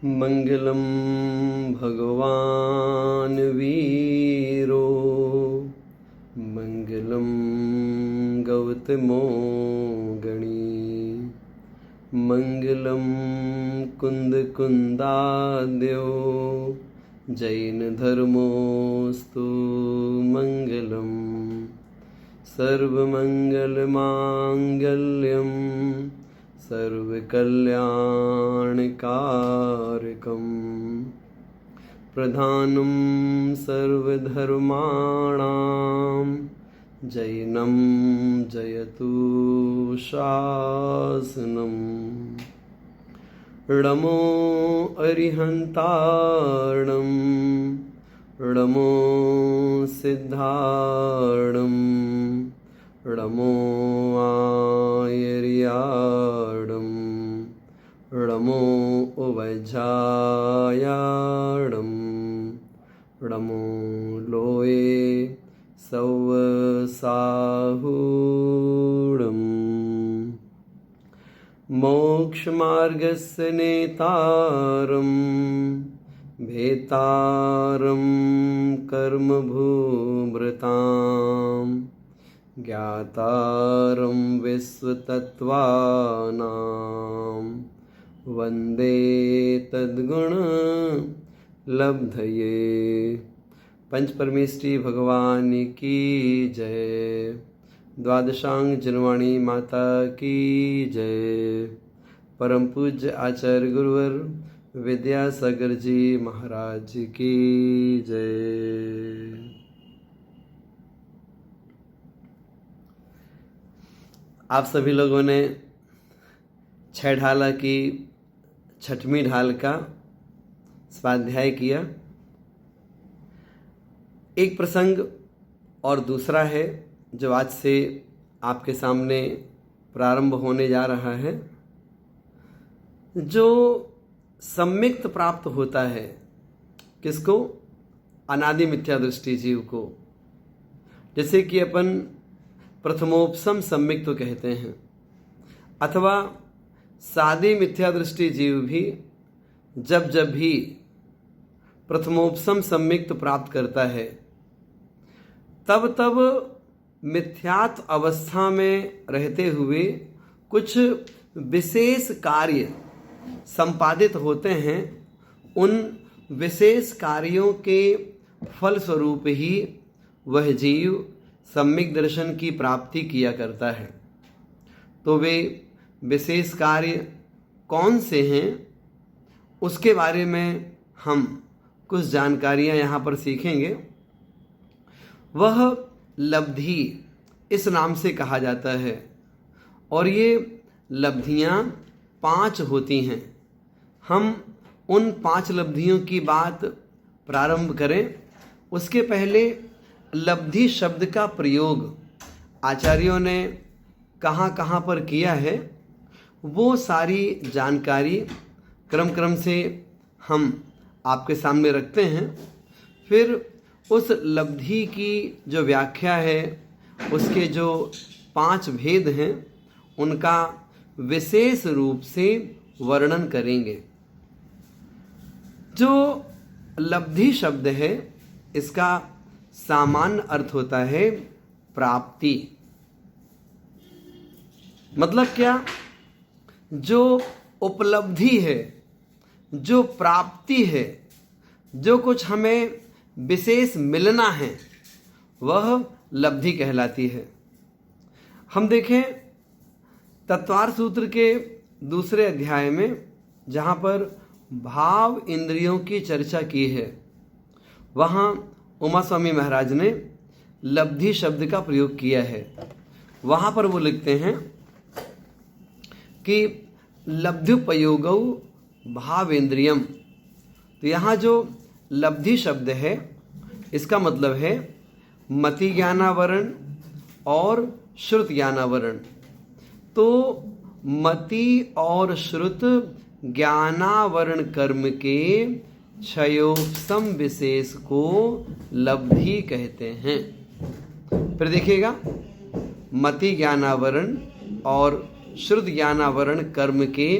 मंगलम भगवान वीरो मंगलम गौतमो गणी मंगलम कुंद कुंदाद्यो जैन धर्मोस्तु मंगलम सर्वमंगलमांगल्यम सर्वकल्याणकारकं प्रधानं सर्वधर्माणां जैनं जयतु शासनम् णमो अरिहन्तार्णं णमो सिद्धार्णं णमो आयर्याडं णमो उवजायाडं णमो लोये सवसाहूडम् मोक्षमार्गस्य नेतारं भेतारं कर्मभूभृतां ज्ञातारं विश्वतत्त्वानां वन्दे तद्गुणलब्धये। पंच परमेष्ठी भगवान की जय। द्वादशांग जनवाणी माता की जय। परम पूज्य आचार्य गुरुवर विद्यासागर जी महाराज की जय। आप सभी लोगों ने छह ढाला की छठवीं ढाल का स्वाध्याय किया। एक प्रसंग और दूसरा है जो आज से आपके सामने प्रारंभ होने जा रहा है। जो सम्यक्त प्राप्त होता है किसको? अनादि मिथ्या दृष्टि जीव को। जैसे कि अपन प्रथमोपसम सम्यक्त तो कहते हैं, अथवा सादी मिथ्या दृष्टि जीव भी जब भी प्रथमोपसम सम्यक्त प्राप्त करता है तब मिथ्यात्व अवस्था में रहते हुए कुछ विशेष कार्य संपादित होते हैं। उन विशेष कार्यों के फलस्वरूप ही वह जीव सम्यक दर्शन की प्राप्ति किया करता है। तो वे विशेष कार्य कौन से हैं उसके बारे में हम कुछ जानकारियां यहाँ पर सीखेंगे। वह लब्धि इस नाम से कहा जाता है और ये लब्धियां 5 होती हैं। हम उन 5 लब्धियों की बात प्रारंभ करें उसके पहले लब्धि शब्द का प्रयोग आचार्यों ने कहाँ कहाँ पर किया है वो सारी जानकारी क्रम से हम आपके सामने रखते हैं। फिर उस लब्धि की जो व्याख्या है उसके जो 5 भेद हैं उनका विशेष रूप से वर्णन करेंगे। जो लब्धि शब्द है इसका सामान्य अर्थ होता है प्राप्ति। मतलब क्या? जो उपलब्धि है, जो प्राप्ति है, जो कुछ हमें विशेष मिलना है वह लब्धि कहलाती है। हम देखें तत्वार सूत्र के दूसरे अध्याय में जहाँ पर भाव इंद्रियों की चर्चा की है वहाँ उमा स्वामी महाराज ने लब्धि शब्द का प्रयोग किया है। वहाँ पर वो लिखते हैं कि लब्ध्युपयोगौ भावेन्द्रियम। तो यहाँ जो लब्धि शब्द है इसका मतलब है मति ज्ञानावरण और श्रुत ज्ञानावरण। तो मति और श्रुत ज्ञानावरण कर्म के क्षयोपसम विशेष को लब्धि कहते हैं। फिर देखिएगा, मति ज्ञानावरण और श्रुत ज्ञानावरण कर्म के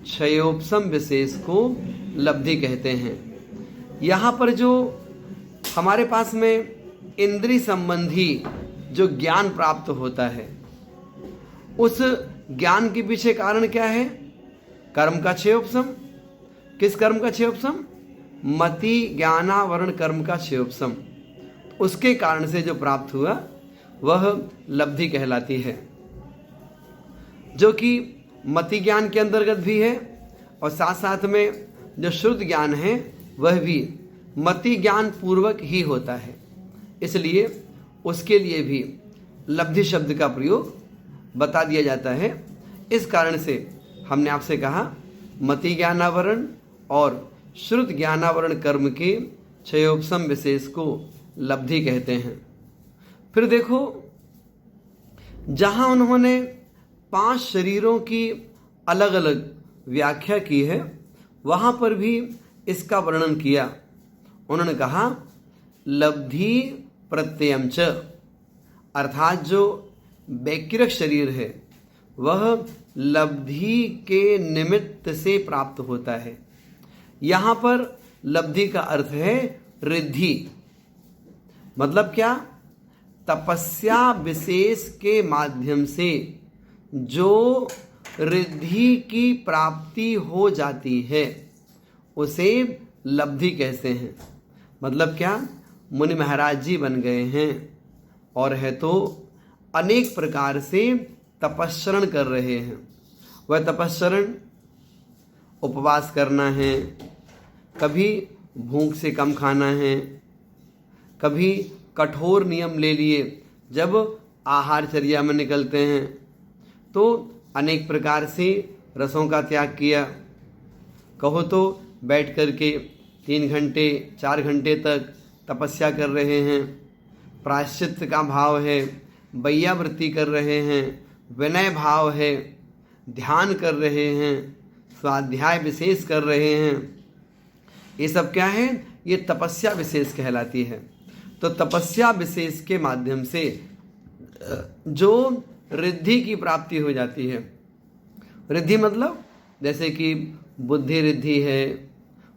क्षयोपसम विशेष को लब्धि कहते हैं। यहाँ पर जो हमारे पास में इंद्रिय संबंधी जो ज्ञान प्राप्त होता है, उस ज्ञान के पीछे कारण क्या है? कर्म का क्षयोपशम। किस कर्म का क्षयोपशम? मति ज्ञानावरण कर्म का क्षयोपशम। उसके कारण से जो प्राप्त हुआ वह लब्धि कहलाती है, जो कि मति ज्ञान के अंतर्गत भी है और साथ साथ में जो शुद्ध ज्ञान है वह भी मति ज्ञान पूर्वक ही होता है। इसलिए उसके लिए भी लब्धि शब्द का प्रयोग बता दिया जाता है। इस कारण से हमने आपसे कहा मति ज्ञानावरण और श्रुत ज्ञानावरण कर्म के क्षयोपशम विशेष को लब्धि कहते हैं। फिर देखो, जहां उन्होंने 5 शरीरों की अलग अलग व्याख्या की है, वहां पर भी इसका वर्णन किया। उन्होंने कहा लब्धि प्रत्ययम च, अर्थात जो वैकृक शरीर है वह लब्धि के निमित्त से प्राप्त होता है। यहाँ पर लब्धि का अर्थ है रिद्धि। मतलब क्या? तपस्या विशेष के माध्यम से जो रिद्धि की प्राप्ति हो जाती है उसे लब्धि कहते हैं। मतलब क्या? मुनि महाराज जी बन गए हैं और है तो अनेक प्रकार से तपस्सरण कर रहे हैं। वह तपस्सरण उपवास करना है, कभी भूख से कम खाना है, कभी कठोर नियम ले लिए जब आहारचर्या में निकलते हैं तो अनेक प्रकार से रसों का त्याग किया। कहो तो बैठ कर के 3 घंटे 4 घंटे तक तपस्या कर रहे हैं, प्रायश्चित का भाव है, बैयावृत्ति कर रहे हैं, विनय भाव है, ध्यान कर रहे हैं, स्वाध्याय विशेष कर रहे हैं। ये सब क्या है? ये तपस्या विशेष कहलाती है। तो तपस्या विशेष के माध्यम से जो रिद्धि की प्राप्ति हो जाती है। रिद्धि मतलब जैसे कि बुद्धि रिद्धि है,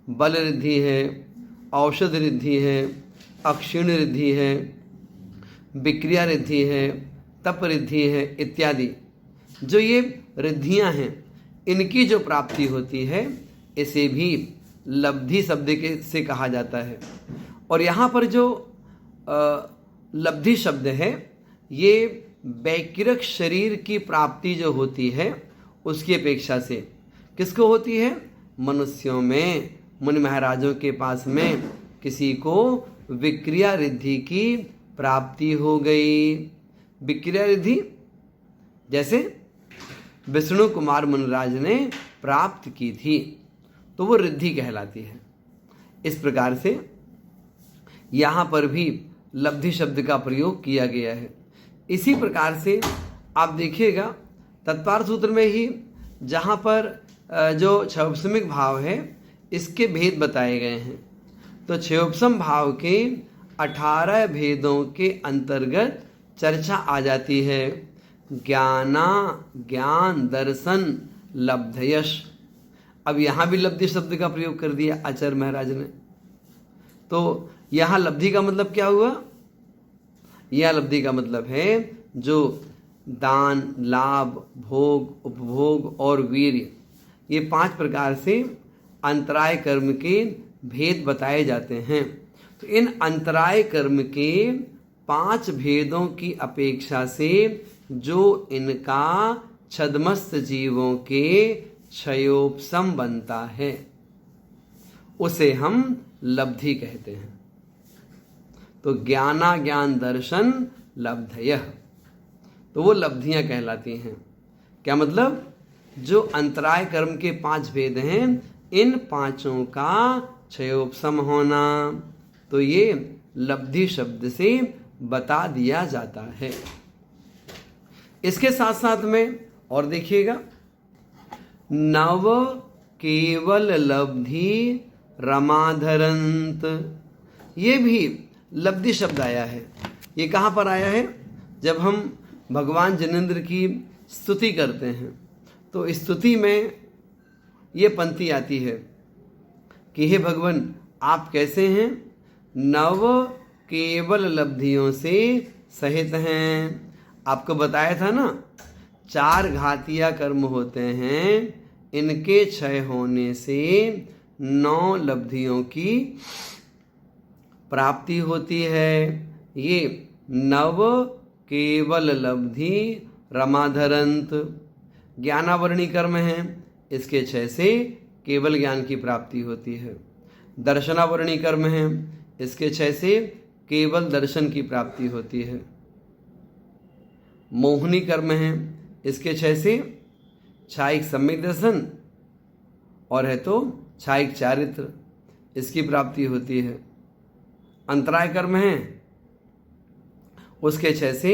बल रिद्धि है, औषध रिद्धि है, अक्षीण रिद्धि है, विक्रिया रिद्धि है, तप रिद्धि है इत्यादि। जो ये रिद्धियां हैं, इनकी जो प्राप्ति होती है इसे भी लब्धि शब्द के से कहा जाता है। और यहाँ पर जो लब्धि शब्द है, ये वैकृक शरीर की प्राप्ति जो होती है उसकी अपेक्षा से किसको होती है? मनुष्यों में, मुनि महाराजों के पास में किसी को विक्रिया रिद्धि की प्राप्ति हो गई। विक्रिया रिद्धि जैसे विष्णु कुमार मुनिराज ने प्राप्त की थी, तो वो रिद्धि कहलाती है। इस प्रकार से यहाँ पर भी लब्धि शब्द का प्रयोग किया गया है। इसी प्रकार से आप देखिएगा तत्पार सूत्र में ही जहाँ पर जो क्षयोपशमिक भाव है इसके भेद बताए गए हैं। तो क्षयोपशम भाव के 18 भेदों के अंतर्गत चर्चा आ जाती है। ज्ञान दर्शन लब्धयश। अब यहाँ भी लब्धि शब्द का प्रयोग कर दिया आचार्य महाराज ने। तो यहाँ लब्धि का मतलब क्या हुआ? यह लब्धि का मतलब है जो दान, लाभ, भोग, उपभोग और वीर्य, ये 5 प्रकार से अंतराय कर्म के भेद बताए जाते हैं। तो इन अंतराय कर्म के 5 भेदों की अपेक्षा से जो इनका छद्मस्त जीवों के क्षयोपशम बनता है उसे हम लब्धि कहते हैं। तो ज्ञान दर्शन लब्धयः, तो वो लब्धियां कहलाती हैं। क्या मतलब? जो अंतराय कर्म के 5 भेद हैं, इन 5 का क्षयोपशम होना, तो ये लब्धि शब्द से बता दिया जाता है। इसके साथ साथ में और देखिएगा, नव केवल लब्धि रमाधरंत, ये भी लब्धि शब्द आया है। ये कहाँ पर आया है? जब हम भगवान जिनेंद्र की स्तुति करते हैं तो स्तुति में ये पंक्ति आती है, कि हे भगवान आप कैसे हैं, नव केवल लब्धियों से सहित हैं। आपको बताया था ना, 4 घातिया कर्म होते हैं, इनके क्षय होने से 9 लब्धियों की प्राप्ति होती है। ये नव केवल लब्धि रमाधरंत ज्ञानावरणी कर्म है, इसके क्षय से केवल ज्ञान की प्राप्ति होती है। दर्शनावरणी कर्म है, इसके क्षय से केवल दर्शन की प्राप्ति होती है। मोहिनी कर्म है, इसके क्षय से छायिक सम्यक दर्शन और है तो छायिक चारित्र, इसकी प्राप्ति होती है। अंतराय कर्म है, उसके क्षय से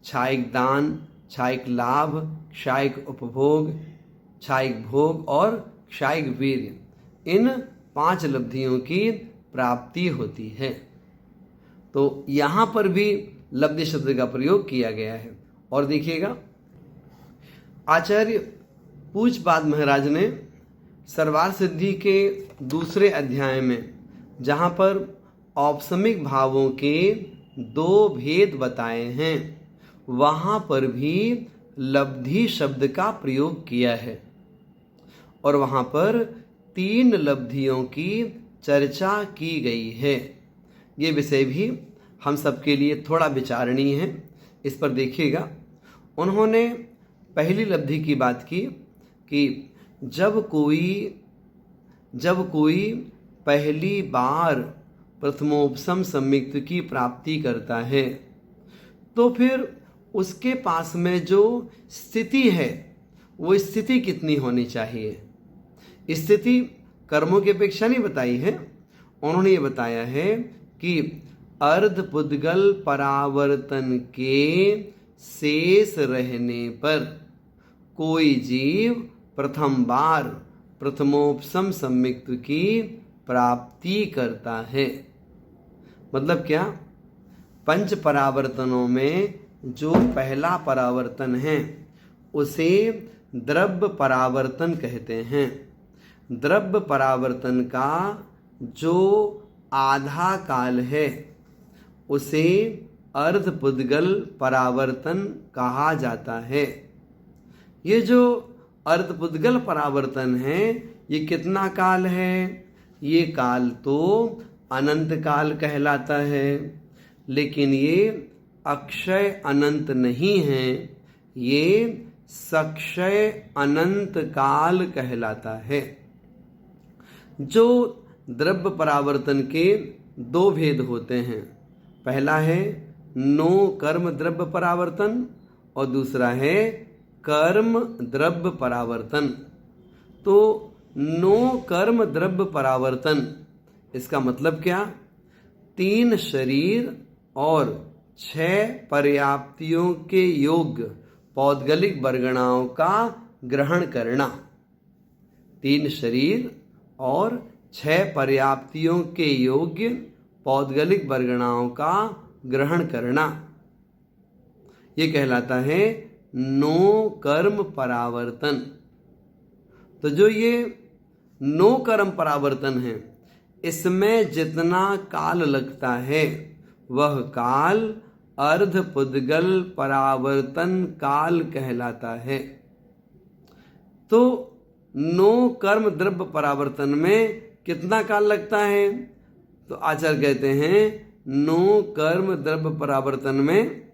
छायिक दान, छायिक लाभ, क्षायिक उपभोग, क्षायिक भोग और क्षायिक वीर्य, इन 5 लब्धियों की प्राप्ति होती है। तो यहाँ पर भी लब्धि शब्द का प्रयोग किया गया है। और देखिएगा, आचार्य पूज्यपाद महाराज ने सर्वार्थ सिद्धि के दूसरे अध्याय में, जहाँ पर औपसमिक भावों के 2 भेद बताए हैं, वहाँ पर भी लब्धि शब्द का प्रयोग किया है और वहाँ पर 3 लब्धियों की चर्चा की गई है। ये विषय भी हम सबके लिए थोड़ा विचारणीय है, इस पर देखिएगा। उन्होंने पहली लब्धि की बात की कि जब कोई पहली बार प्रथमोपसम सम्यक्त की प्राप्ति करता है तो फिर उसके पास में जो स्थिति है वो स्थिति कितनी होनी चाहिए। स्थिति कर्मों की अपेक्षा नहीं बताई है, उन्होंने ये बताया है कि अर्ध पुद्गल परावर्तन के शेष रहने पर कोई जीव प्रथम बार प्रथमोपसम सम्यक्त की प्राप्ति करता है। मतलब क्या, 5 परावर्तनों में जो पहला परावर्तन है उसे द्रव्य परावर्तन कहते हैं। द्रव्य परावर्तन का जो आधा काल है उसे अर्धपुद्गल परावर्तन कहा जाता है। ये जो अर्धपुद्गल परावर्तन है ये कितना काल है? ये काल तो अनंत काल कहलाता है, लेकिन ये अक्षय अनंत नहीं है, ये सक्षय अनंत काल कहलाता है। जो द्रव्य परावर्तन के 2 भेद होते हैं, पहला है नो कर्म द्रव्य परावर्तन और दूसरा है कर्म द्रव्य परावर्तन। तो नो कर्म द्रव्य परावर्तन, इसका मतलब क्या? 3 शरीर और 6 पर्याप्तियों के योग्य पौद्गलिक वर्गणाओं का ग्रहण करना। 3 शरीर और 6 पर्याप्तियों के योग्य पौद्गलिक वर्गणाओं का ग्रहण करना, ये कहलाता है नो कर्म परावर्तन। तो जो ये नो कर्म परावर्तन है, इसमें जितना काल लगता है वह काल अर्धपुद्गल परावर्तन काल कहलाता है। तो नो कर्म द्रव्य परावर्तन में कितना काल लगता है? तो आचार्य कहते हैं नो कर्म द्रव्य परावर्तन में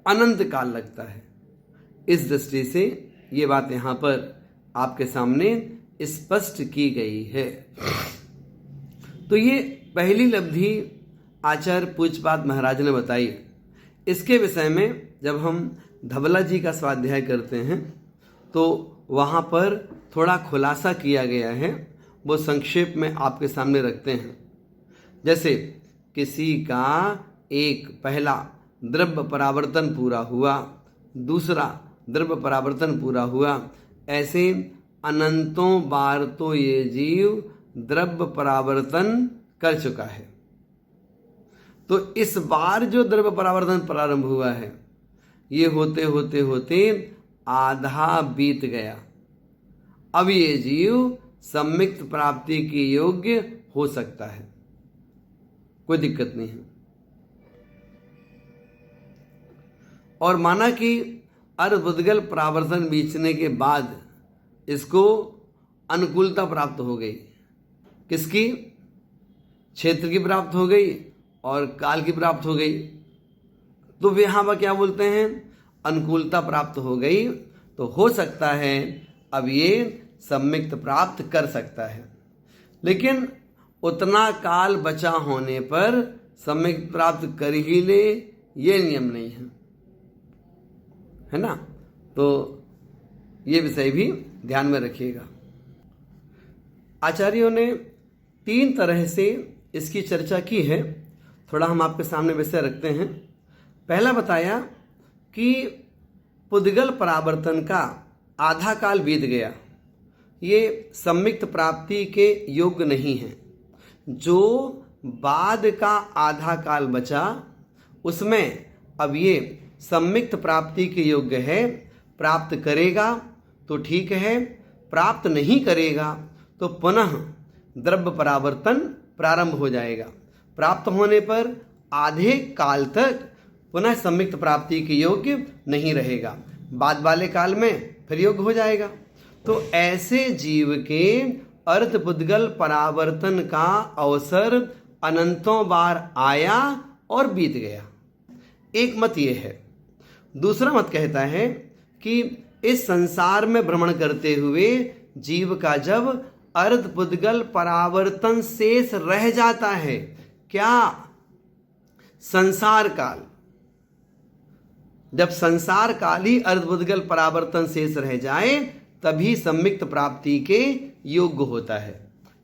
अनंत काल लगता है। इस दृष्टि से ये बात यहाँ पर आपके सामने स्पष्ट की गई है। तो ये पहली लब्धि आचार्य पूज्यपाद महाराज ने बताई। इसके विषय में जब हम धवला जी का स्वाध्याय करते हैं तो वहाँ पर थोड़ा खुलासा किया गया है, वो संक्षेप में आपके सामने रखते हैं। जैसे किसी का एक पहला द्रव्य परावर्तन पूरा हुआ, दूसरा द्रव्य परावर्तन पूरा हुआ, ऐसे अनंतों बार तो ये जीव द्रव्य परावर्तन कर चुका है। तो इस बार जो द्रव्य परावर्तन प्रारंभ हुआ है, ये होते होते होते आधा बीत गया। अब ये जीव सम्मिक्त प्राप्ति के योग्य हो सकता है, कोई दिक्कत नहीं है। और माना कि अर्धबुद्गल परावर्तन बीतने के बाद इसको अनुकूलता प्राप्त हो गई, किसकी? क्षेत्र की प्राप्त हो गई और काल की प्राप्त हो गई, तो यहाँ पर क्या बोलते हैं? अनुकूलता प्राप्त हो गई, तो हो सकता है अब ये सम्मिक्त प्राप्त कर सकता है। लेकिन उतना काल बचा होने पर सम्मिक्त प्राप्त कर ही ले, ये नियम नहीं है ना? तो ये विषय भी ध्यान में रखिएगा। आचार्यों ने 3 तरह से इसकी चर्चा की है, थोड़ा हम आपके सामने विषय रखते हैं। पहला बताया कि पुद्गल परावर्तन का आधा काल बीत गया, ये सम्मिक्त प्राप्ति के योग्य नहीं है। जो बाद का आधा काल बचा उसमें अब ये सम्मिक्त प्राप्ति के योग्य है। प्राप्त करेगा तो ठीक है, प्राप्त नहीं करेगा तो पुनः द्रव्य परावर्तन प्रारंभ हो जाएगा। प्राप्त होने पर आधे काल तक पुनः सम्मिक्त प्राप्ति के योग्य नहीं रहेगा, बाद वाले काल में फिर योग्य हो जाएगा। तो ऐसे जीव के अर्धपुद्गल परावर्तन का अवसर अनंतों बार आया और बीत गया। एक मत ये है। दूसरा मत कहता है कि इस संसार में भ्रमण करते हुए जीव का जब अर्धपुद्गल परावर्तन शेष रह जाता है, क्या? संसार काल, जब संसार काल ही अर्धपुद्गल परावर्तन शेष रह जाए तभी सम्मिक्त प्राप्ति के योग्य होता है।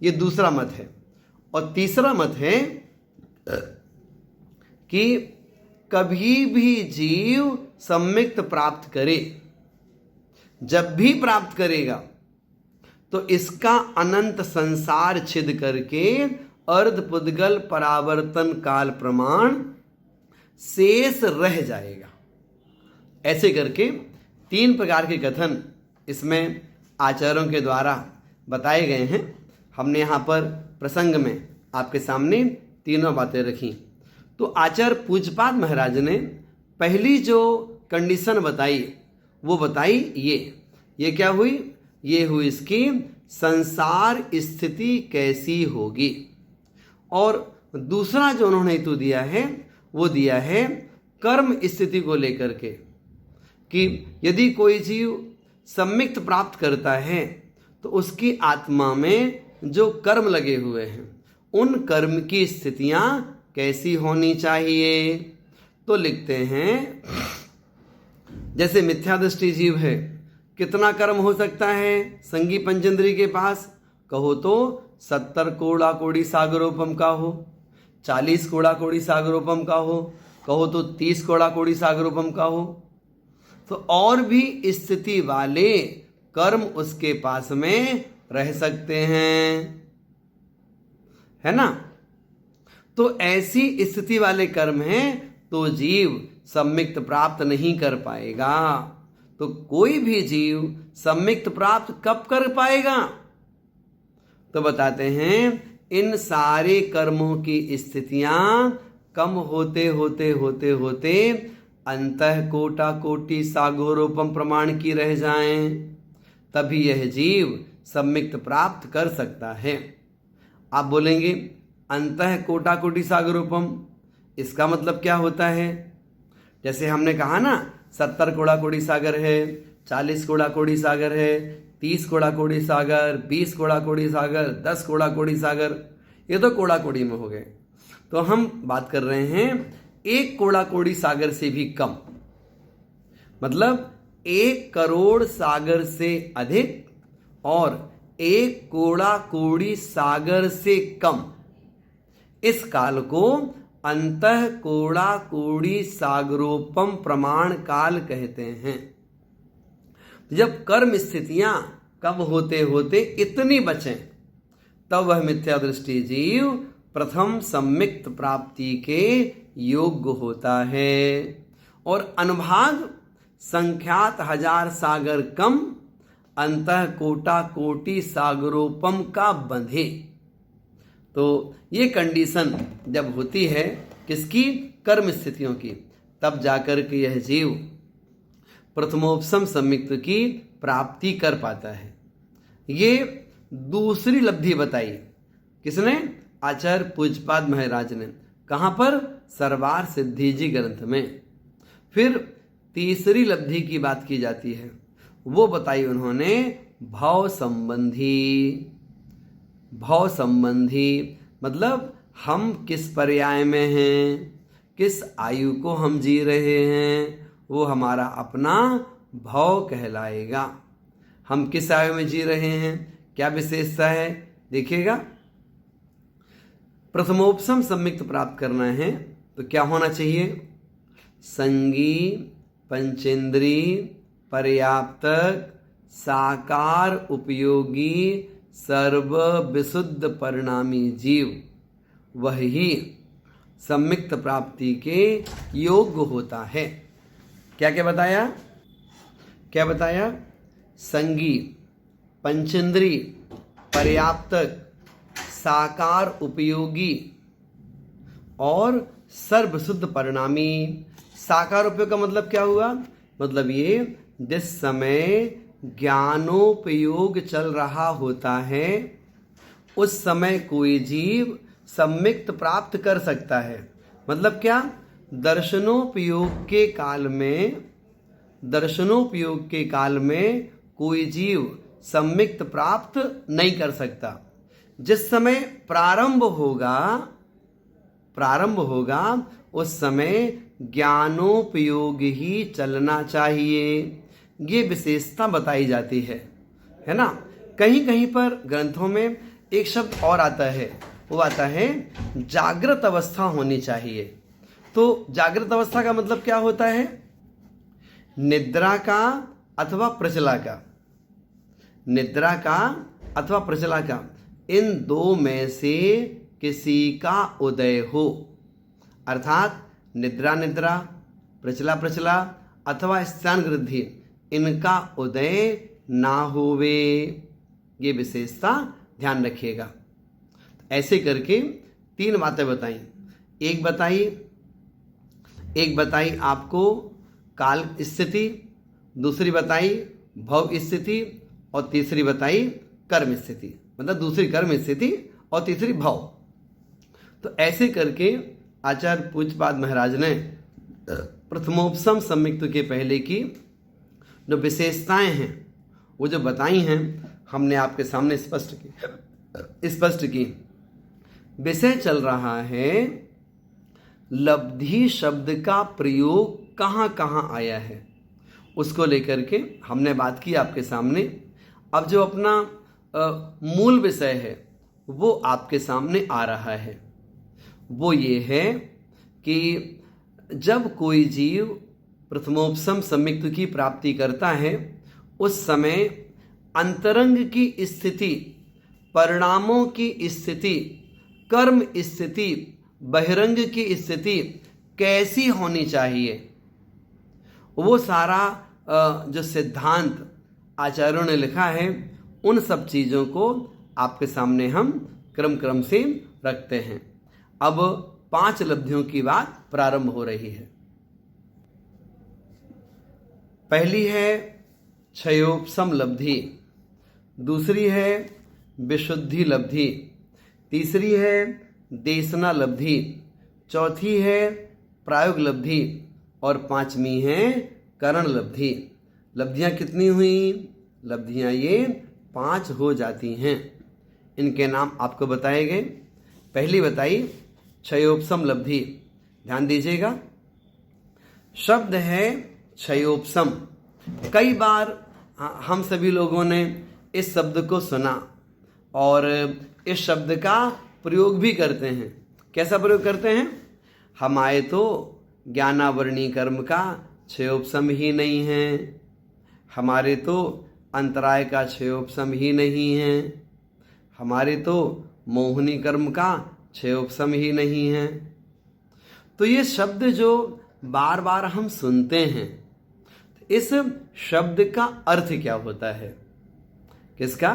ये दूसरा मत है। और तीसरा मत है कि कभी भी जीव सम्मिक्त प्राप्त करे, जब भी प्राप्त करेगा तो इसका अनंत संसार छिद करके अर्धपुद्गल परावर्तन काल प्रमाण शेष रह जाएगा। ऐसे करके 3 प्रकार के कथन इसमें आचार्यों के द्वारा बताए गए हैं। हमने यहाँ पर प्रसंग में आपके सामने तीनों बातें रखी। तो आचार्य पूज्यपाद महाराज ने पहली जो कंडीशन बताई वो बताई ये क्या हुई? ये हुई इसकी संसार स्थिति कैसी होगी। और दूसरा जो उन्होंने हेतु दिया है वो दिया है कर्म स्थिति को लेकर के, कि यदि कोई जीव सम्मिक्त प्राप्त करता है तो उसकी आत्मा में जो कर्म लगे हुए हैं उन कर्म की स्थितियां कैसी होनी चाहिए। तो लिखते हैं जैसे मिथ्या दृष्टि जीव है, कितना कर्म हो सकता है संगी पंचेंद्री के पास? कहो तो 70 कोड़ा कोड़ी सागरोपम का हो, 40 कोड़ा कोड़ी सागरोपम का हो, कहो तो 30 कोड़ा कोड़ी सागरोपम का हो। तो और भी स्थिति वाले कर्म उसके पास में रह सकते हैं, है ना? तो ऐसी स्थिति वाले कर्म हैं तो जीव सम्मिक्त प्राप्त नहीं कर पाएगा। तो कोई भी जीव सम्मिक्त प्राप्त कब कर पाएगा? तो बताते हैं इन सारे कर्मों की स्थितियां कम होते होते होते होते अंतः कोटा कोटि सागरोपम प्रमाण की रह जाएं, तभी यह जीव सम्मिक्त प्राप्त कर सकता है। आप बोलेंगे अंतः कोटा कोटि सागरोपम, इसका मतलब क्या होता है? जैसे हमने कहा ना 70 कोड़ा कोड़ी सागर है, 40 कोड़ा कोड़ी सागर है, 30 कोड़ा कोड़ी सागर, 20 कोड़ा कोड़ी सागर, 10 कोड़ा कोड़ी सागर, ये तो कोड़ा कोड़ी में हो गए। तो हम बात कर रहे हैं 1 कोड़ा कोड़ी सागर से भी कम, मतलब 1 करोड़ सागर से अधिक और 1 कोड़ा कोड़ी सागर से कम, इस काल को अंतः कोड़ा कोड़ी सागरोपम प्रमाण काल कहते हैं। जब कर्म स्थितियां कब होते होते इतनी बचें तब वह मिथ्या दृष्टि जीव प्रथम सम्मिक्त प्राप्ति के योग्य होता है। और अनुभाग संख्यात 1000 सागर कम अंतः कोटा कोटि सागरोपम का बंधे। तो ये कंडीशन जब होती है किसकी, कर्म स्थितियों की, तब जाकर के यह जीव प्रथमोपसम सम्मिक्त की प्राप्ति कर पाता है। ये दूसरी लब्धि बताई किसने, आचार्य पूज्यपाद महाराज ने। कहाँ पर, सरवार सिद्धि जी ग्रंथ में। फिर तीसरी लब्धि की बात की जाती है, वो बताई उन्होंने भाव संबंधी। भाव संबंधी मतलब हम किस पर्याय में हैं, किस आयु को हम जी रहे हैं, वो हमारा अपना भाव कहलाएगा। हम किस आयु में जी रहे हैं, क्या विशेषता है, देखिएगा। प्रथमोपसम सम्मिक्त प्राप्त करना है तो क्या होना चाहिए, संगी, पंचेंद्री, पर्याप्तक, साकार, उपयोगी, सर्व विशुद्ध परिणामी जीव वही सम्मिक्त प्राप्ति के योग्य होता है। क्या क्या बताया, क्या बताया, संगी, पंचेंद्री, पर्याप्तक, साकार, उपयोगी और सर्वशुद्ध परिणामी। साकार उपयोग का मतलब क्या हुआ, मतलब ये जिस समय ज्ञानोपयोग चल रहा होता है उस समय कोई जीव सम्मिक्त प्राप्त कर सकता है। मतलब क्या, दर्शनोपयोग के काल में, दर्शनोपयोग के काल में कोई जीव सम्मिक्त प्राप्त नहीं कर सकता। जिस समय प्रारंभ होगा उस समय ज्ञानोपयोग ही चलना चाहिए। ये विशेषता बताई जाती है ना। कहीं कहीं पर ग्रंथों में एक शब्द और आता है, वो आता है जागृत अवस्था होनी चाहिए। तो जागृत अवस्था का मतलब क्या होता है, निद्रा का अथवा प्रचला का, निद्रा का अथवा प्रचला का, इन दो में से किसी का उदय हो। अर्थात निद्रा निद्रा, प्रचला प्रचला अथवा स्थान वृद्धि, इनका उदय ना होवे, ये विशेषता ध्यान रखिएगा। ऐसे करके तीन बातें बताई। एक बताई आपको काल स्थिति, दूसरी बताई भव स्थिति और तीसरी बताई कर्म स्थिति। मतलब दूसरी कर्म स्थिति और तीसरी भव। तो ऐसे करके आचार्य पूज्यपाद महाराज ने प्रथमोपसम सम्मिक्त के पहले की जो विशेषताएं हैं वो जो बताई हैं हमने आपके सामने स्पष्ट की। विषय चल रहा है लब्धि शब्द का प्रयोग कहाँ कहाँ आया है, उसको लेकर के हमने बात की आपके सामने। अब जो अपना मूल विषय है वो आपके सामने आ रहा है। वो ये है कि जब कोई जीव प्रथमोपसम सम्मिक्त की प्राप्ति करता है उस समय अंतरंग की स्थिति, परिणामों की स्थिति, कर्म स्थिति, बहिरंग की स्थिति कैसी होनी चाहिए, वो सारा जो सिद्धांत आचार्यों ने लिखा है उन सब चीज़ों को आपके सामने हम क्रम से रखते हैं। अब 5 लब्धियों की बात प्रारंभ हो रही है। पहली है क्षयोपसम लब्धि, दूसरी है विशुद्धि लब्धि, तीसरी है देशना लब्धि, चौथी है प्रायोग लब्धि और 5वीं है करण लब्धि। लब्धियां कितनी हुई? लब्धियां ये 5 हो जाती हैं। इनके नाम आपको बताए गए। पहली बताई क्षयोपसम लब्धि, ध्यान दीजिएगा। शब्द है क्षयोपसम। कई बार हम सभी लोगों ने इस शब्द को सुना और इस शब्द का प्रयोग भी करते हैं। कैसा प्रयोग करते हैं? हमारे तो ज्ञानावरणी कर्म का क्षयोपसम ही नहीं है, हमारे तो अंतराय का क्षयोपसम ही नहीं है, हमारे तो मोहिनी कर्म का क्षयोपसम ही नहीं है। तो ये शब्द जो बार बार हम सुनते हैं, इस शब्द का अर्थ क्या होता है? किसका?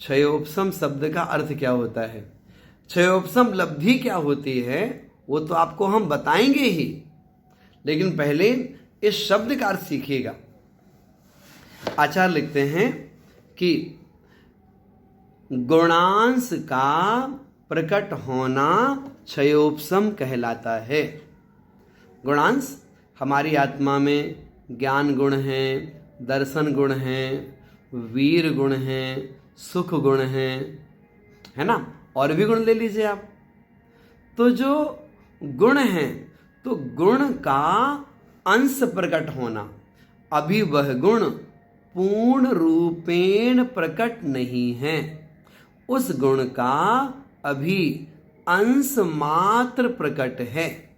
क्षयोपशम शब्द का अर्थ क्या होता है, क्षयोपशम लब्धि क्या होती है, वो तो आपको हम बताएंगे ही, लेकिन पहले इस शब्द का अर्थ सीखिएगा। आचार्य लिखते हैं कि गुणांश का प्रकट होना क्षयोपशम कहलाता है। गुणांश हमारी आत्मा में ज्ञान गुण हैं, दर्शन गुण हैं, वीर गुण हैं, सुख गुण हैं, है ना, और भी गुण ले लीजिए आप। तो जो गुण हैं, तो गुण का अंश प्रकट होना, अभी वह गुण पूर्ण रूपेण प्रकट नहीं है, उस गुण का अभी अंश मात्र प्रकट है,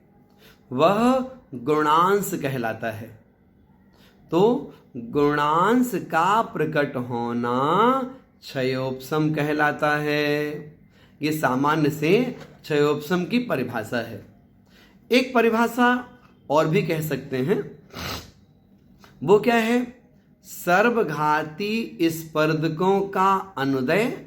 वह गुणांश कहलाता है। तो गुणांश का प्रकट होना क्षयोपशम कहलाता है। ये सामान्य से क्षयोपशम की परिभाषा है। एक परिभाषा और भी कह सकते हैं, वो क्या है? सर्वघाती स्पर्धकों का अनुदय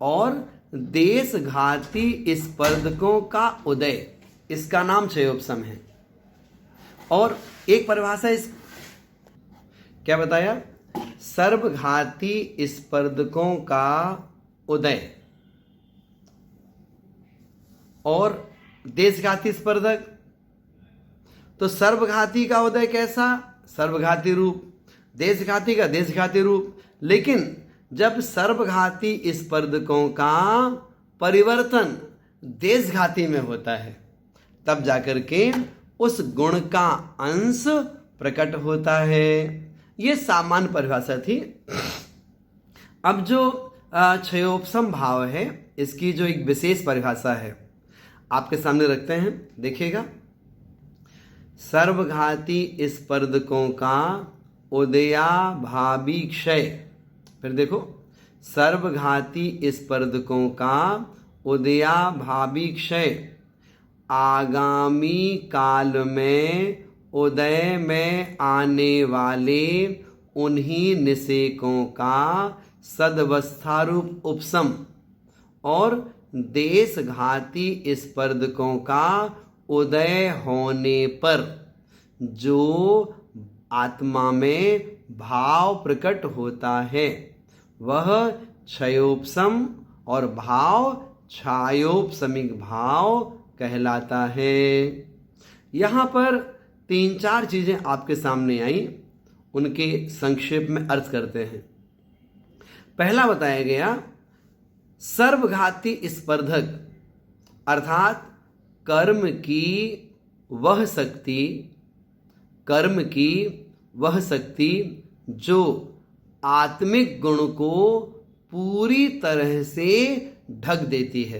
और देशघाती स्पर्धकों का उदय, इसका नाम क्षयोपशम है। और एक परिभाषा इस क्या बताया? सर्वघाती स्पर्धकों का उदय और देशघाती स्पर्धक। तो सर्वघाती का उदय कैसा? सर्वघाती रूप, देशघाती का देशघाती रूप। लेकिन जब सर्वघाती स्पर्धकों का परिवर्तन देशघाती में होता है, तब जाकर के उस गुण का अंश प्रकट होता है। ये सामान्य परिभाषा थी। अब जो क्षयोपशम भाव है, इसकी जो एक विशेष परिभाषा है आपके सामने रखते हैं, देखिएगा। सर्वघाती स्पर्धकों का उदयाभावी क्षय। फिर देखो, सर्वघाती स्पर्धकों का उदयाभावी क्षय आगामी काल में उदय में आने वाले उन्हीं निषेकों का सदवस्थारूप उपशम और देशघाती स्पर्धकों का उदय होने पर जो आत्मा में भाव प्रकट होता है, वह क्षयोपशम और भाव क्षयोपशमिक भाव कहलाता है। यहाँ पर 3-4 चीजें आपके सामने आई, उनके संक्षेप में अर्थ करते हैं। पहला बताया गया, सर्वघाती स्पर्धक अर्थात कर्म की वह शक्ति जो आत्मिक गुण को पूरी तरह से ढक देती है।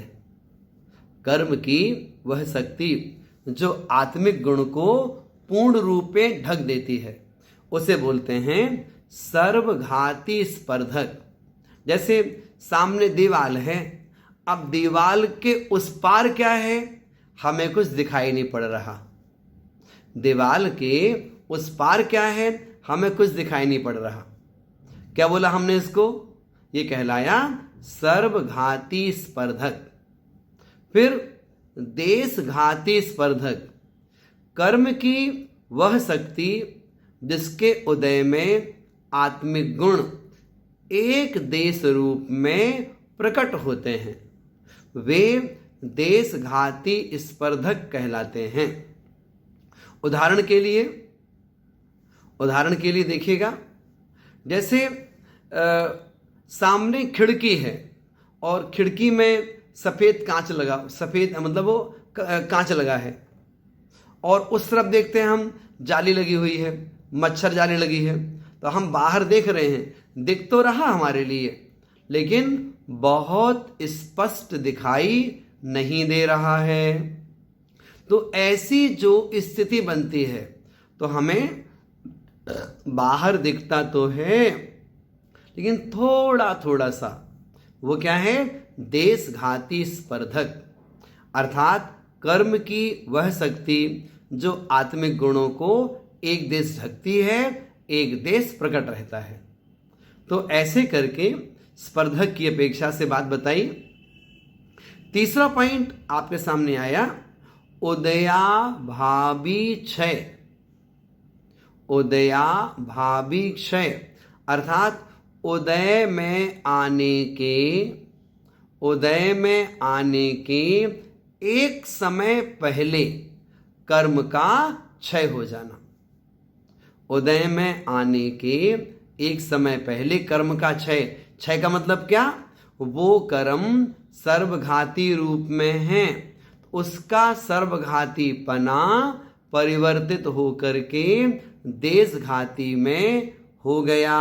कर्म की वह शक्ति जो आत्मिक गुण को पूर्ण रूप में ढक देती है, उसे बोलते हैं सर्वघाती स्पर्धक। जैसे सामने दीवाल है, अब दीवाल के उस पार क्या है, हमें कुछ दिखाई नहीं पड़ रहा। दीवाल के उस पार क्या है, हमें कुछ दिखाई नहीं पड़ रहा। क्या बोला हमने इसको? ये कहलाया सर्वघाती स्पर्धक। फिर देशघाती स्पर्धक, कर्म की वह शक्ति जिसके उदय में आत्मिक गुण एक देश रूप में प्रकट होते हैं, वे देशघाती स्पर्धक कहलाते हैं। उदाहरण के लिए देखिएगा, जैसे सामने खिड़की है और खिड़की में सफेद कांच लगा, सफेद मतलब वो कांच लगा है, और उस तरफ देखते हैं हम जाली लगी हुई है, मच्छर जाली लगी है। तो हम बाहर देख रहे हैं, दिख तो रहा हमारे लिए, लेकिन बहुत स्पष्ट दिखाई नहीं दे रहा है। तो ऐसी जो स्थिति बनती है, तो हमें बाहर दिखता तो है, लेकिन थोड़ा थोड़ा सा, वो क्या है? देशघाती स्पर्धक, अर्थात कर्म की वह शक्ति जो आत्मिक गुणों को एक देश ढकती है, एक देश प्रकट रहता है। तो ऐसे करके स्पर्धक की अपेक्षा से बात बताई। तीसरा पॉइंट आपके सामने आया उदयाभावी क्षय। उदयाभावी क्षय अर्थात उदय में आने के एक समय पहले कर्म का क्षय हो जाना। उदय में आने के एक समय पहले कर्म का क्षय का मतलब क्या? वो कर्म सर्वघाती रूप में है, उसका सर्वघातीपना परिवर्तित होकर के देशघाती में हो गया,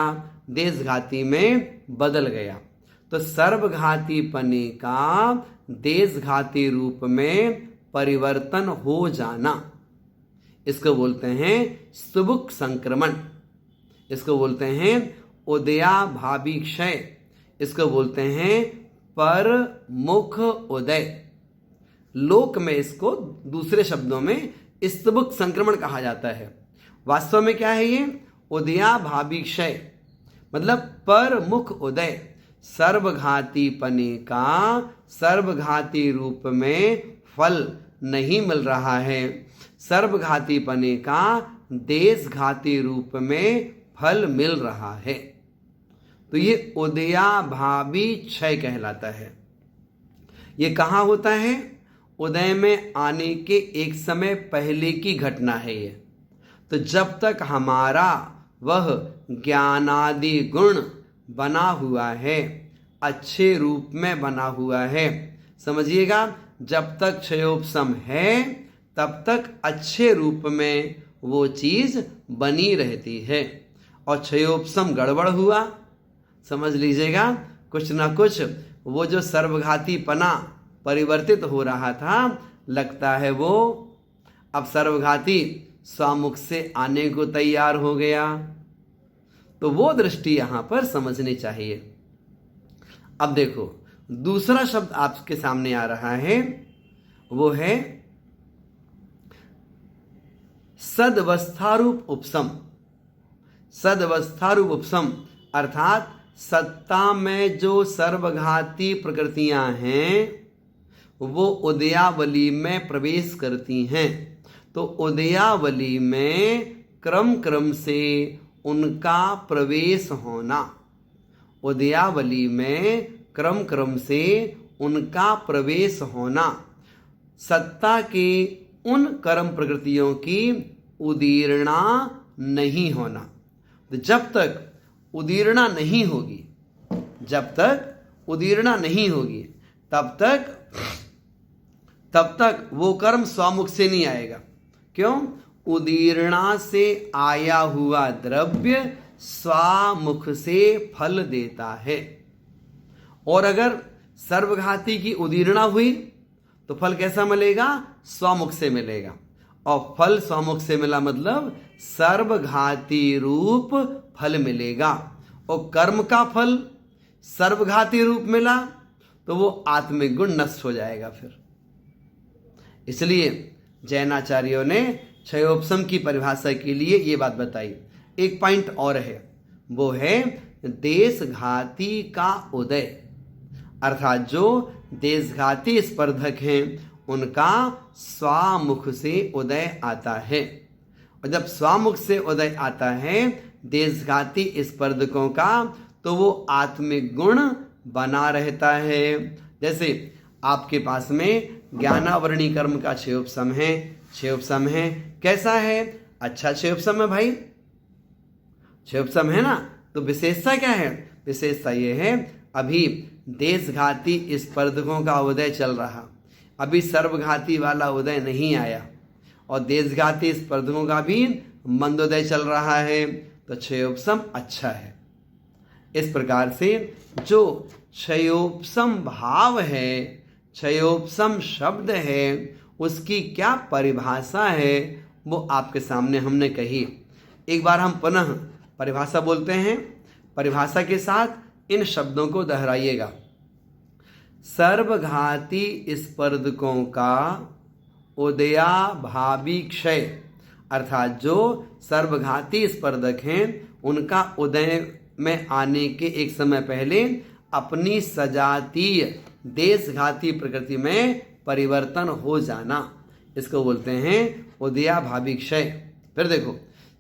देशघाती में बदल गया। तो सर्वघातीपने का देशघाती रूप में परिवर्तन हो जाना, इसको बोलते हैं सुबुक संक्रमण, इसको बोलते हैं उदयाभावी क्षय, इसको बोलते हैं परमुख उदय। लोक में इसको दूसरे शब्दों में स्तबुक संक्रमण कहा जाता है। वास्तव में क्या है ये? उदयाभावी क्षय मतलब परमुख उदय, सर्वघातीपने का सर्वघाती रूप में फल नहीं मिल रहा है, सर्वघातीपने का देशघाती रूप में फल मिल रहा है। तो ये उदयाभावी क्षय कहलाता है। ये कहाँ होता है? उदय में आने के एक समय पहले की घटना है ये। तो जब तक हमारा वह ज्ञानादि गुण बना हुआ है, अच्छे रूप में बना हुआ है, समझिएगा, जब तक क्षयोपशम है तब तक अच्छे रूप में वो चीज बनी रहती है। और क्षयोपशम गड़बड़ हुआ, समझ लीजिएगा, कुछ ना कुछ वो जो सर्वघातीपना परिवर्तित हो रहा था, लगता है वो अब सर्वघाती स्वामुख से आने को तैयार हो गया। तो वो दृष्टि यहां पर समझनी चाहिए। अब देखो, दूसरा शब्द आपके सामने आ रहा है, वो है सदवस्थारूप उपशम। सदवस्थारूप उपशम अर्थात सत्ता में जो सर्वघाती प्रकृतियां हैं वो उदयावली में प्रवेश करती हैं। तो उदयावली में क्रम क्रम से उनका प्रवेश होना, उदयावली में क्रम क्रम से उनका प्रवेश होना, सत्ता के उन कर्म प्रकृतियों की उदीर्णा नहीं होना। तो जब तक उदीर्णा नहीं होगी, जब तक उदीर्णा नहीं होगी, तब तक वो कर्म स्वामुख से नहीं आएगा। क्यों? उदीर्णा से आया हुआ द्रव्य स्वामुख से फल देता है। और अगर सर्वघाती की उदीर्णा हुई तो फल कैसा मिलेगा? स्वामुख से मिलेगा। और फल स्वामुख से मिला मतलब सर्वघाती रूप फल मिलेगा। और कर्म का फल सर्वघाती रूप मिला तो वो आत्मिक गुण नष्ट हो जाएगा फिर। इसलिए जैनाचार्यों ने क्षयोपशम की परिभाषा के लिए ये बात बताई। एक पॉइंट और है, वो है देशघाती का उदय, अर्थात जो देशघाती स्पर्धक हैं उनका स्वामुख से उदय आता है। और जब स्वामुख से उदय आता है देशघाती स्पर्धकों का, तो वो आत्मिक गुण बना रहता है। जैसे आपके पास में ज्ञानावरणी कर्म का क्षयोपशम है, क्षयोपशम है, कैसा है? अच्छा क्षयोपशम है भाई, क्षयोपशम है ना। तो विशेषता क्या है? विशेषता ये है, अभी देशघाती स्पर्धकों का उदय चल रहा, अभी सर्वघाती वाला उदय नहीं आया, और देशघाती स्पर्धकों का भी मंदोदय चल रहा है, तो क्षयोपशम अच्छा है। इस प्रकार से जो क्षयोपशम भाव है, क्षयोपशम शब्द है, उसकी क्या परिभाषा है वो आपके सामने हमने कही। एक बार हम पुनः परिभाषा बोलते हैं, परिभाषा के साथ इन शब्दों को दोहराइएगा। सर्वघाती स्पर्धकों का उदयाभावी क्षय, अर्थात जो सर्वघाती स्पर्धक हैं उनका उदय में आने के एक समय पहले अपनी सजातीय देशघाती प्रकृति में परिवर्तन हो जाना, इसको बोलते हैं उदयाभावी क्षय। फिर देखो,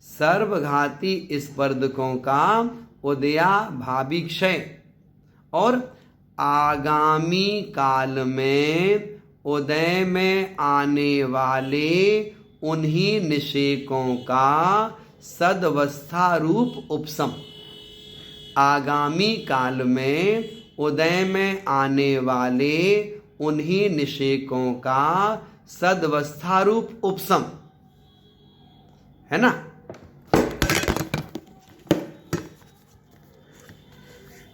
सर्वघाती स्पर्धकों का उदयाभावी क्षय और आगामी काल में उदय में आने वाले उन्हीं निषेकों का सदवस्था रूप उपशम। आगामी काल में उदय में आने वाले उन्हीं निषेकों का सदवस्था रूप उपशम, है ना।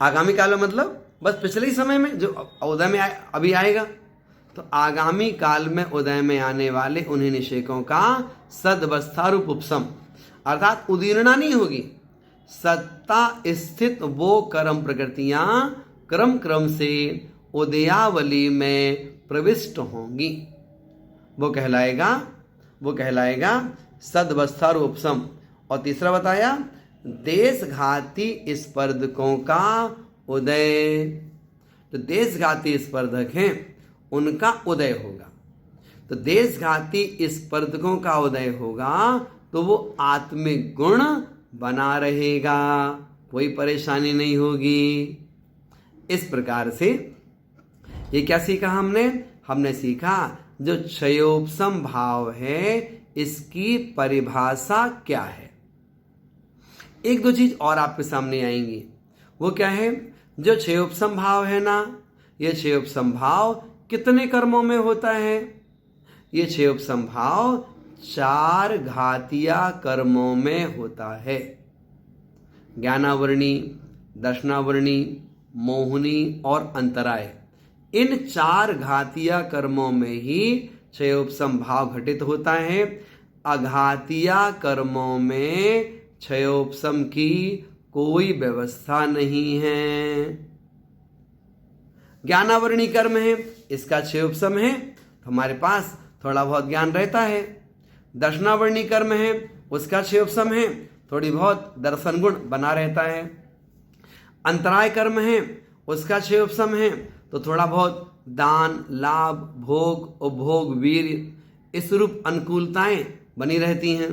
आगामी काल में मतलब बस पिछले ही समय में जो उदय में अभी आएगा, तो आगामी काल में उदय में आने वाले उन्हीं निषेकों का सदवस्था रूप उपशम, अर्थात उदीर्णा नहीं होगी, सत्ता स्थित वो कर्म प्रकृतियां क्रम क्रम से उदयावली में प्रविष्ट होंगी, वो कहलाएगा सदवस्था रूप उपशम। और तीसरा बताया, देशघाती स्पर्धकों का उदय, तो देशघाती स्पर्धक हैं उनका उदय होगा, तो देशघाती स्पर्धकों का उदय होगा तो वो आत्मिक गुण बना रहेगा, कोई परेशानी नहीं होगी। इस प्रकार से ये क्या सीखा हमने सीखा जो क्षयोपशम भाव है इसकी परिभाषा क्या है। एक दो चीज और आपके सामने आएंगी, वो क्या है, जो क्षयोपशम भाव है ना, ये क्षयोपशम भाव कितने कर्मों में होता है। ये क्षयोपशम भाव 4 घातीय कर्मों में होता है, ज्ञानावरणी, दर्शनावरणी, मोहिनी और अंतराय। इन 4 घातीय कर्मों में ही क्षयोपशम भाव घटित होता है। अघातीय कर्मों में क्षयोपशम की कोई व्यवस्था नहीं है। ज्ञानावरणी कर्म है, इसका क्षयोपशम है तो हमारे पास थोड़ा बहुत ज्ञान रहता है। दर्शनावरणी कर्म है, उसका क्षयोपशम है, थोड़ी बहुत दर्शन गुण बना रहता है। अंतराय कर्म है, उसका क्षयोपशम है तो थोड़ा बहुत दान, लाभ, भोग, उपभोग, वीर्य इस रूप अनुकूलताएं बनी रहती हैं।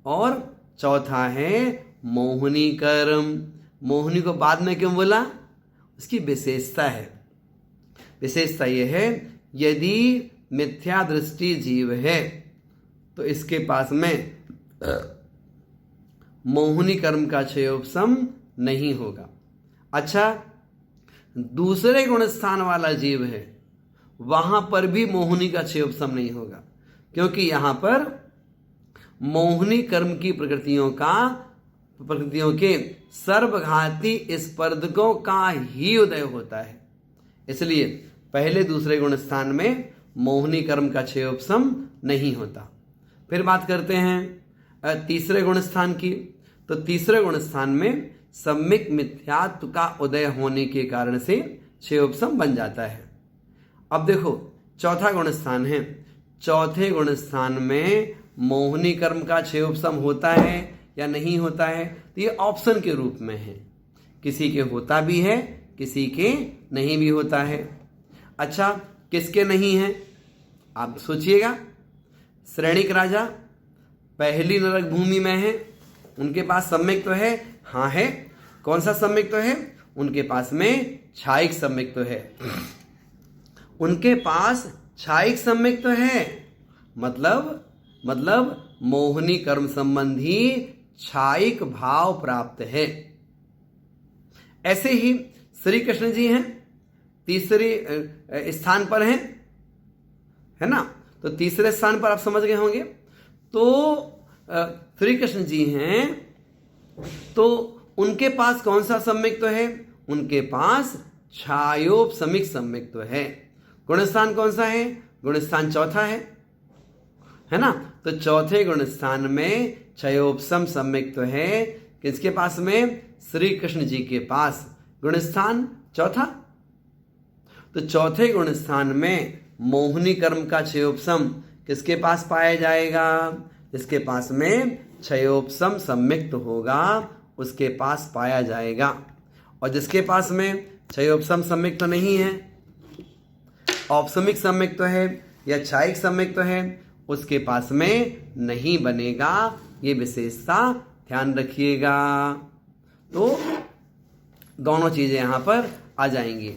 और चौथा है मोहिनी कर्म। मोहिनी को बाद में क्यों बोला, उसकी विशेषता है, विशेषता यह है यदि मिथ्या दृष्टि जीव है तो इसके पास में मोहिनी कर्म का क्षयोपशम नहीं होगा। अच्छा, दूसरे गुण स्थान वाला जीव है, वहां पर भी मोहिनी का क्षयोपशम नहीं होगा, क्योंकि यहां पर मोहिनी कर्म की प्रकृतियों के सर्वघाती स्पर्धकों का ही उदय होता है। इसलिए पहले दूसरे गुण स्थान में मोहिनी कर्म का क्षयोपशम नहीं होता। फिर बात करते हैं तीसरे गुण स्थान की, तो तीसरे गुण स्थान में सम्यक मिथ्यात्व का उदय होने के कारण से क्षयोपशम बन जाता है। अब देखो, चौथा गुण स्थान है, चौथे गुण स्थान में मोहिनी कर्म का क्षयोपशम होता है या नहीं होता है, तो ये ऑप्शन के रूप में है, किसी के होता भी है, किसी के नहीं भी होता है। अच्छा, किसके नहीं है आप सोचिएगा। श्रेणिक राजा पहली नरक भूमि में है, उनके पास सम्यक तो है, हाँ है। कौन सा सम्यक तो है, उनके पास में छायिक सम्यक तो है, उनके पास छायिक सम्यक तो है, मतलब मोहिनी कर्म संबंधी छायिक भाव प्राप्त है। ऐसे ही श्री कृष्ण जी हैं, तीसरे स्थान पर हैं, है ना। तो तीसरे स्थान पर आप समझ गए होंगे। तो श्री कृष्ण जी हैं, तो उनके पास कौन सा सम्यक तो है, उनके पास छायोपशमिक सम्यक तो है। गुणस्थान कौन सा है, गुणस्थान चौथा है ना। तो चौथे गुणस्थान में क्षयोपशम सम्यक तो है, किसके पास में, श्री कृष्ण जी के पास, गुणस्थान चौथा। तो चौथे गुणस्थान में मोहिनी कर्म का क्षयोपशम किसके पास पाया जाएगा, जिसके पास में क्षयोपशम सम्यक तो होगा उसके पास पाया जाएगा। और जिसके पास में क्षयोपम सम्यक तो नहीं है, औपसमिक सम्यक तो है या क्षायिक सम्यक तो है, उसके पास में नहीं बनेगा। ये विशेषता ध्यान रखिएगा। तो दोनों चीजें यहाँ पर आ जाएंगी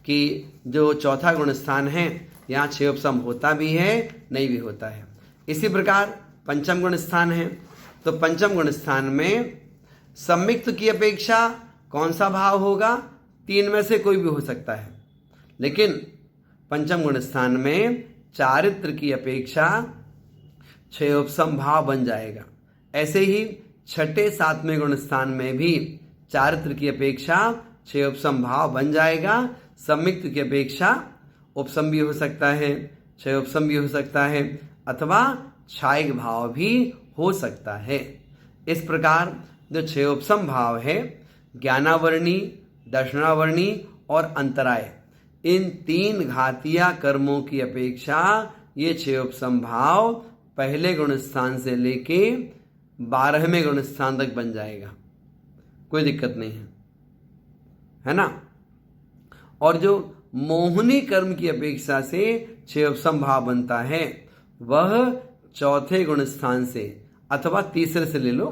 कि जो चौथा गुण स्थान है यहाँ क्षयोपम होता भी है, नहीं भी होता है। इसी प्रकार पंचम गुण स्थान है, तो पंचम गुण स्थान में सम्मिक्त की अपेक्षा कौन सा भाव होगा? तीन में से कोई भी हो सकता है, लेकिन पंचम गुण स्थान में चारित्र की अपेक्षा क्षयोपम भाव बन जाएगा। ऐसे ही छठे सातवें गुण स्थान में भी चारित्र की अपेक्षा क्षयोपम भाव बन जाएगा। सम्मिक्त की अपेक्षा उपसम भी हो सकता है, क्षयोपम भी हो सकता है, अथवा क्षायिक भाव भी हो सकता है। इस प्रकार जो क्षयोपम भाव है, ज्ञानावर्णी, दर्शनावर्णी और अंतराय, इन तीन घातीय कर्मों की अपेक्षा ये क्षयोपम भाव पहले गुण स्थान से लेके 12वें गुण स्थान तक बन जाएगा, कोई दिक्कत नहीं है ना। और जो मोहिनी कर्म की अपेक्षा से क्षयोपम भाव बनता है वह चौथे गुण स्थान से, अथवा तीसरे से ले लो,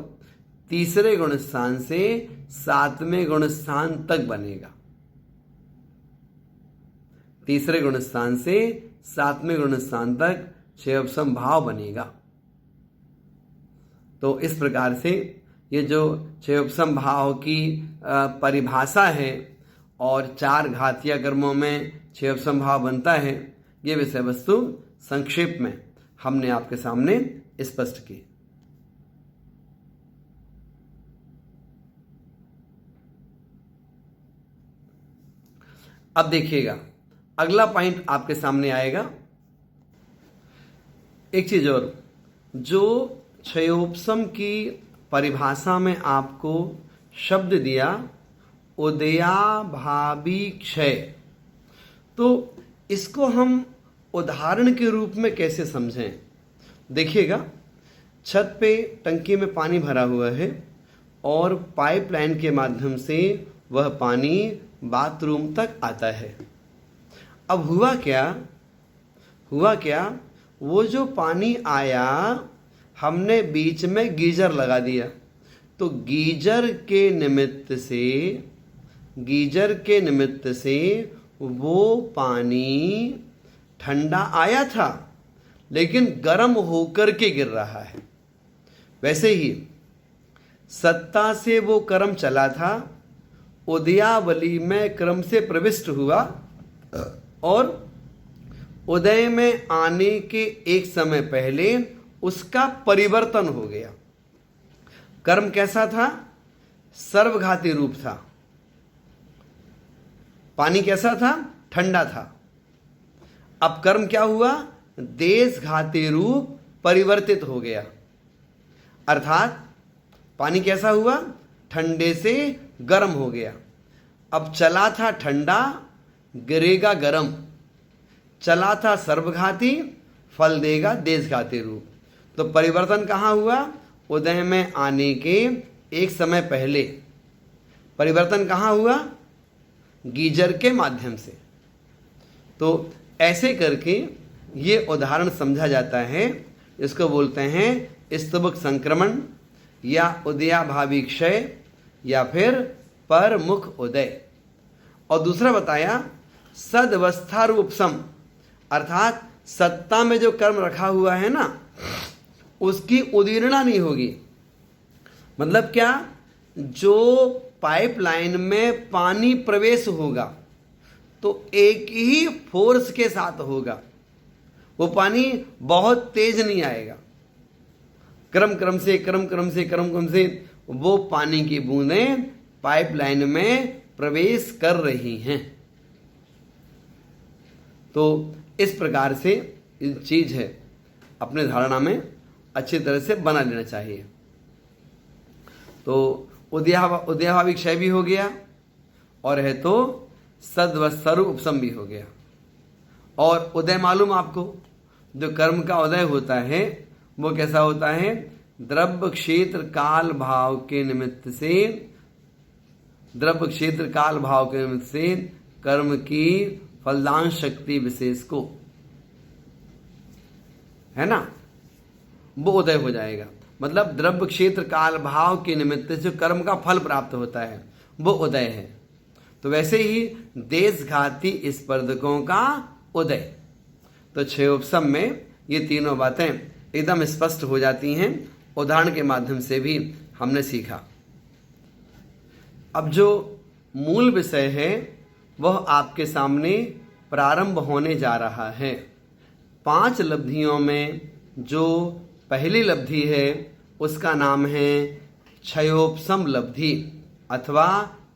तीसरे गुण स्थान से सातवें गुण स्थान तक बनेगा। तीसरे गुण स्थान से सातवें गुण स्थान तक क्षयोपम भाव बनेगा। तो इस प्रकार से ये जो क्षयोपम भाव की परिभाषा है और चार घातीय कर्मों में क्षयोपम भाव बनता है, ये विषय वस्तु संक्षेप में हमने आपके सामने स्पष्ट की। अब देखिएगा अगला पॉइंट आपके सामने आएगा। एक चीज और, जो क्षयोपम की परिभाषा में आपको शब्द दिया उदयाभावी क्षय, तो इसको हम उदाहरण के रूप में कैसे समझें? देखिएगा, छत पे टंकी में पानी भरा हुआ है और पाइपलाइन के माध्यम से वह पानी बाथरूम तक आता है। अब हुआ क्या, वो जो पानी आया हमने बीच में गीजर लगा दिया, तो गीजर के निमित्त से वो पानी ठंडा आया था, लेकिन गर्म होकर के गिर रहा है। वैसे ही सत्ता से वो क्रम चला था, उदयावली में क्रम से प्रविष्ट हुआ और उदय में आने के एक समय पहले उसका परिवर्तन हो गया। कर्म कैसा था? सर्वघाती रूप था। पानी कैसा था? ठंडा था। अब कर्म क्या हुआ? देशघाती रूप परिवर्तित हो गया। अर्थात पानी कैसा हुआ? ठंडे से गर्म हो गया। अब चला था ठंडा, गिरेगा गर्म। चला था सर्वघाती, फल देगा देशघाती रूप। तो परिवर्तन कहाँ हुआ? उदय में आने के एक समय पहले। परिवर्तन कहाँ हुआ? गीजर के माध्यम से। तो ऐसे करके ये उदाहरण समझा जाता है। इसको बोलते हैं स्तबक संक्रमण या उदयाभावी क्षय या फिर परमुख उदय। और दूसरा बताया सदवस्था रूप सम, अर्थात सत्ता में जो कर्म रखा हुआ है ना, उसकी उदीर्णा नहीं होगी। मतलब क्या? जो पाइपलाइन में पानी प्रवेश होगा तो एक ही फोर्स के साथ होगा, वो पानी बहुत तेज नहीं आएगा। क्रम से वो पानी की बूंदें पाइपलाइन में प्रवेश कर रही हैं। तो इस प्रकार से चीज है, अपने धारणा में अच्छी तरह से बना लेना चाहिए। तो उदयाभावी क्षय भी हो गया और है तो सद्वस्तरु उपसम भी हो गया। और उदय मालूम आपको, जो कर्म का उदय होता है वो कैसा होता है? द्रव्य क्षेत्र काल भाव के निमित्त से, द्रव्य क्षेत्र काल भाव के निमित्त से कर्म की फलदान शक्ति विशेष को, है ना, वो उदय हो जाएगा। मतलब द्रव्य क्षेत्र काल भाव के निमित्त जो कर्म का फल प्राप्त होता है वो उदय है। तो वैसे ही देशघाती स्पर्धकों का उदय। तो क्षयोपशम में ये तीनों बातें एकदम स्पष्ट हो जाती हैं, उदाहरण के माध्यम से भी हमने सीखा। अब जो मूल विषय है वह आपके सामने प्रारंभ होने जा रहा है। 5 लब्धियों में जो पहली लब्धि है उसका नाम है क्षयोपशम लब्धि अथवा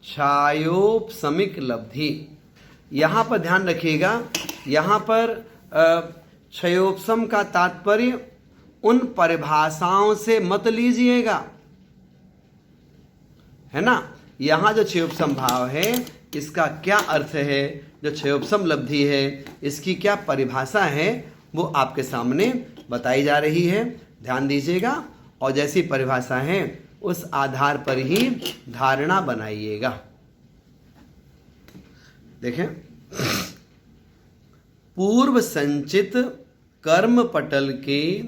क्षयोपशमिक लब्धि। यहाँ पर ध्यान रखिएगा, यहाँ पर क्षयोपशम का तात्पर्य उन परिभाषाओं से मत लीजिएगा, है ना। यहाँ जो क्षयोपशम भाव है इसका क्या अर्थ है, जो क्षयोपशम लब्धि है इसकी क्या परिभाषा है, वो आपके सामने बताई जा रही है। ध्यान दीजिएगा और जैसी परिभाषा है उस आधार पर ही धारणा बनाइएगा। देखें, पूर्व संचित कर्म पटल के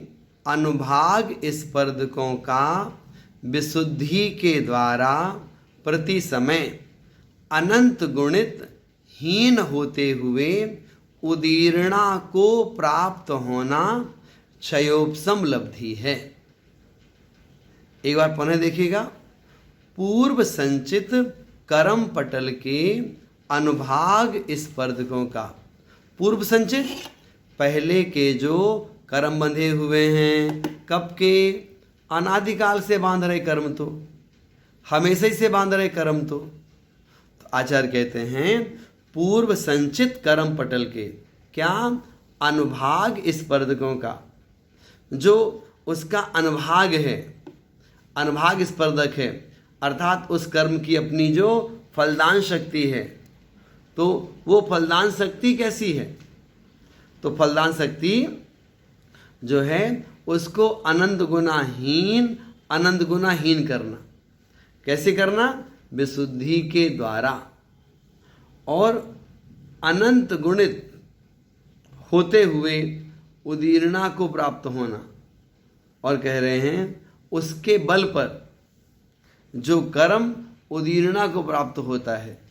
अनुभाग स्पर्धकों का विशुद्धि के द्वारा प्रति समय अनंत गुणित हीन होते हुए उदीर्णा को प्राप्त होना क्षयोपशम लब्धि है। एक बार पुनः देखिएगा, पूर्व संचित कर्म पटल के अनुभाग स्पर्धकों का, पूर्व संचित पहले के जो कर्म बंधे हुए हैं, कब के, अनादिकाल से बांध रहे कर्म, तो हमेशा ही से बांध रहे कर्म। तो आचार्य कहते हैं पूर्व संचित कर्म पटल के क्या, अनुभाग स्पर्धकों का, जो उसका अनुभाग है, अनुभाग स्पर्धक है, अर्थात उस कर्म की अपनी जो फलदान शक्ति है, तो वो फलदान शक्ति कैसी है, तो फलदान शक्ति जो है उसको अनंत गुना हीन करना। कैसे करना, विशुद्धि के द्वारा, और अनंत गुणित होते हुए उदीर्णा को प्राप्त होना। और कह रहे हैं उसके बल पर जो कर्म उदीर्णा को प्राप्त होता है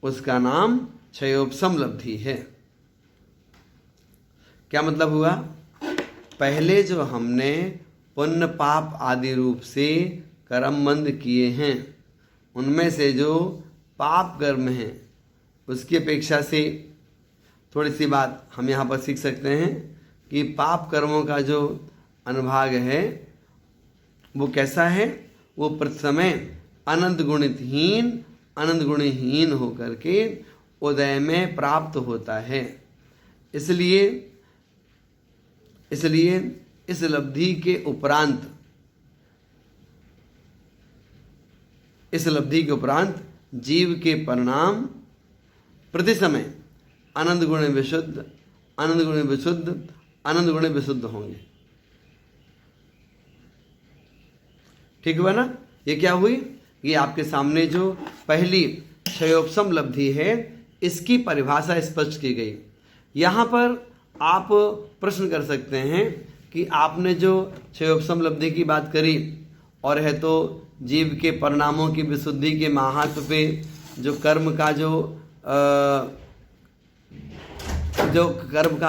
उसका नाम क्षयोपशम लब्धि है। क्या मतलब हुआ, पहले जो हमने पुण्य पाप आदि रूप से कर्मबंध किए हैं उनमें से जो पाप कर्म हैं उसकी अपेक्षा से थोड़ी सी बात हम यहाँ पर सीख सकते हैं कि पाप कर्मों का जो अनुभाग है वो कैसा है, वो प्रति अनंत गुणहीन होकर के उदय में प्राप्त होता है। इसलिए इस लब्धि के उपरांत जीव के परिणाम प्रति समय अनंत गुण विशुद्ध होंगे। ठीक हुआ ना। ये क्या हुई, ये आपके सामने जो पहली क्षयोपशम लब्धि है इसकी परिभाषा स्पष्ट की गई। यहाँ पर आप प्रश्न कर सकते हैं कि आपने जो क्षयोपशम लब्धि की बात करी और है तो जीव के परिणामों की विशुद्धि के महात्म पे जो कर्म का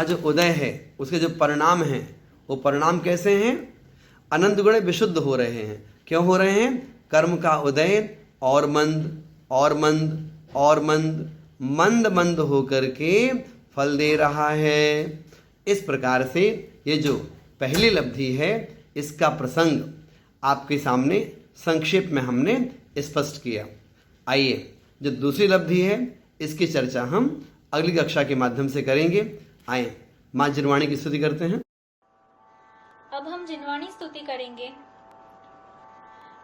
जो उदय है उसके जो परिणाम हैं वो परिणाम कैसे हैं, अनंत गुण विशुद्ध हो रहे हैं। क्यों हो रहे हैं, कर्म का उदय और मंद होकर के फल दे रहा है। इस प्रकार से ये जो पहली लब्धि है इसका प्रसंग आपके सामने संक्षेप में हमने स्पष्ट किया। आइए जो दूसरी लब्धि है इसकी चर्चा हम अगली कक्षा के माध्यम से करेंगे। आइए माँ जिनवाणी की स्तुति करते हैं। अब हम जिनवाणी स्तुति करेंगे।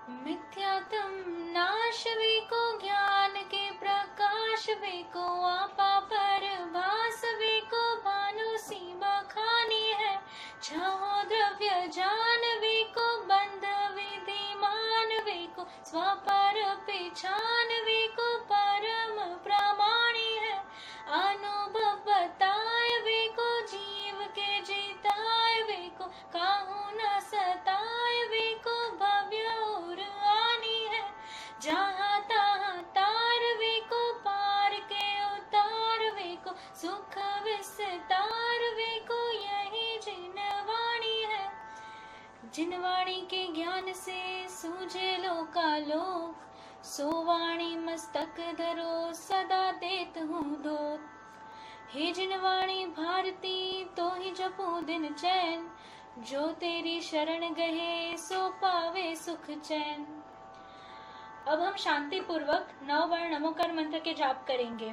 मिथ्यात्म नाश वे को ज्ञान के प्रकाश वे को आपा परभास वे को भानु सीमा खानी है। छहो द्रव्य वाणी के ज्ञान से सूझे लोकालोक, सो वाणी मस्तक धरो सदा देत हूँ धोत। हे जिन वाणी भारती तो ही जपो दिन चैन, जो तेरी शरण गए सो पावे सुख चैन। अब हम शांति पूर्वक 9 बार नमोकार मंत्र के जाप करेंगे।